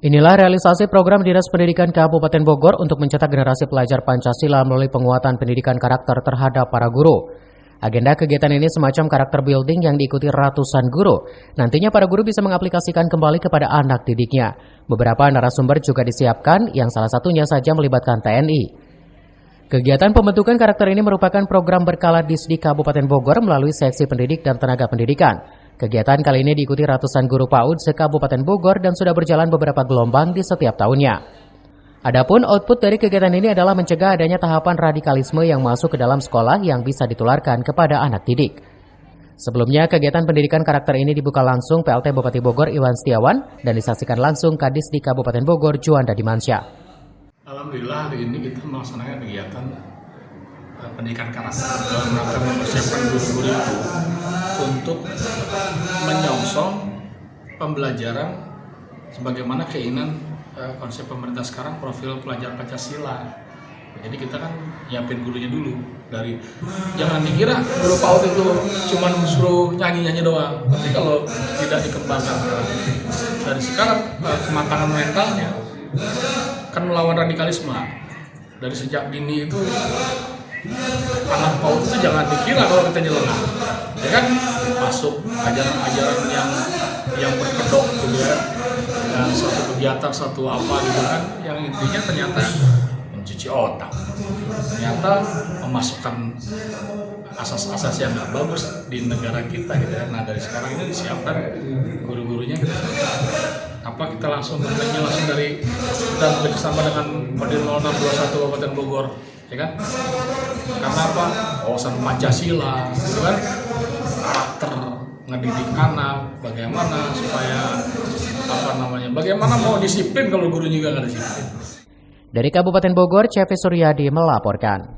Inilah realisasi program Dinas Pendidikan Kabupaten Bogor untuk mencetak generasi pelajar Pancasila melalui penguatan pendidikan karakter terhadap para guru. Agenda kegiatan ini semacam karakter building yang diikuti ratusan guru. Nantinya para guru bisa mengaplikasikan kembali kepada anak didiknya. Beberapa narasumber juga disiapkan yang salah satunya saja melibatkan TNI. Kegiatan pembentukan karakter ini merupakan program berkala Disdi Kabupaten Bogor melalui seksi pendidik dan tenaga pendidikan. Kegiatan kali ini diikuti ratusan guru PAUD se-Kabupaten Bogor dan sudah berjalan beberapa gelombang di setiap tahunnya. Adapun output dari kegiatan ini adalah mencegah adanya tahapan radikalisme yang masuk ke dalam sekolah yang bisa ditularkan kepada anak didik. Sebelumnya, kegiatan pendidikan karakter ini dibuka langsung PLT Bupati Bogor Iwan Setiawan dan disaksikan langsung Kadis di Kabupaten Bogor Juanda Dimansyah. Alhamdulillah hari ini kita melaksanakan kegiatan pendidikan karakter dalam rangka mempersiapkan guru-guru itu untuk menyongsong pembelajaran sebagaimana keinginan konsep pemerintah sekarang, profil pelajar Pancasila. Jadi kita kan nyiapin gurunya dulu, dari jangan dikira guru PAUD itu cuma suruh nyanyi-nyanyi doang, tapi kalau tidak dikembangkan dari sekarang kematangan mentalnya kan melawan radikalisme. Dari sejak dini itu anak PAUD itu jangan dikira kalau kita nyeleneh, ya kan, masuk ajaran-ajaran yang berkedok gitu ya, dan suatu kegiatan, suatu apa gitu kan, yang intinya ternyata mencuci otak, ternyata memasukkan asas-asas yang nggak bagus di negara kita gitu ya. Nah dari sekarang ini disiapkan guru-gurunya kita kita langsung bertanya langsung dari kita bekerjasama dengan Kodim 0621 Kabupaten Bogor, ya kan? Karena apa? Wawasan Pancasila, gitu kan? Karakter, ngedidik anak, bagaimana supaya bagaimana mau disiplin kalau guru juga nggak disiplin. Dari Kabupaten Bogor, CV Suryadi melaporkan.